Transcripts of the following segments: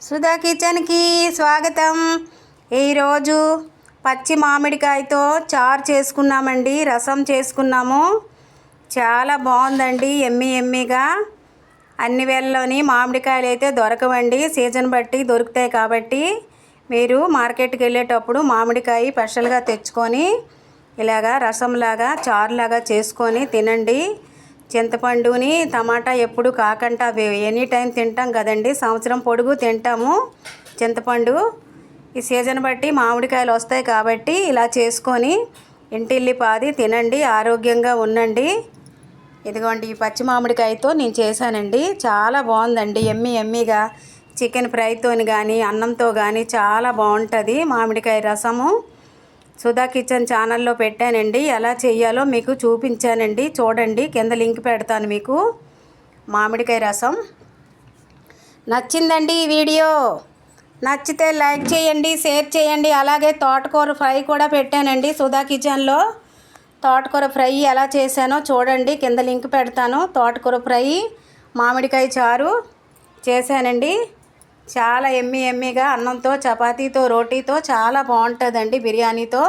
సుధా కిచెన్కి స్వాగతం. ఈరోజు పచ్చి మామిడికాయతో చారు చేసుకున్నామండి, రసం చేసుకున్నాము. చాలా బాగుందండి, ఎమ్మీగా. అన్ని వేళల్లోని మామిడికాయలు అయితే దొరకవండి, సీజన్ బట్టి దొరుకుతాయి. కాబట్టి మీరు మార్కెట్కి వెళ్ళేటప్పుడు మామిడికాయ స్పెషల్గా తెచ్చుకొని ఇలాగా రసంలాగా చారులాగా చేసుకొని తినండి. చింతపండుని టమాటా ఎప్పుడు కాకుండా ఎనీ టైం తింటాం కదండి, సంవత్సరం పొడుగు తింటాము చింతపండు. ఈ సీజన్ బట్టి మామిడికాయలు వస్తాయి కాబట్టి ఇలా చేసుకొని ఇంటిల్లిపాది తినండి, ఆరోగ్యంగా ఉండండి. ఇదిగోండి, ఈ పచ్చి మామిడికాయతో నేను చేశానండి, చాలా బాగుందండి. ఎమ్మీగా చికెన్ ఫ్రైతోని కానీ అన్నంతో కానీ చాలా బాగుంటుంది మామిడికాయ రసము. సుధా కిచెన్ ఛానల్లో పెట్టానండి, ఎలా చేయాలో మీకు చూపించానండి. చూడండి, కింద లింక్ పెడతాను మీకు. మామిడికాయ రసం నచ్చిందండి ఈ వీడియో? నచ్చితే లైక్ చేయండి, షేర్ చేయండి. అలాగే తోటకూర ఫ్రై కూడా పెట్టానండి సుధా కిచెన్లో. తోటకూర ఫ్రై ఎలా చేశానో చూడండి, కింద లింక్ పెడతాను. తోటకూర ఫ్రై, మామిడికాయ చారు చేశానండి. చాలా ఎమ్మీగా అన్నంతో, చపాతీతో, రోటీతో చాలా బాగుంటుందండి, బిర్యానీతో.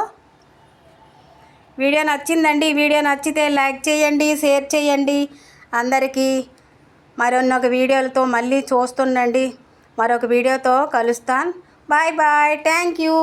వీడియో నచ్చిందండి. వీడియో నచ్చితే లైక్ చేయండి, షేర్ చేయండి అందరికీ. మరొక వీడియోలతో మళ్ళీ చూస్తుండండి. మరొక వీడియోతో కలుస్తాను. బాయ్. Thank you.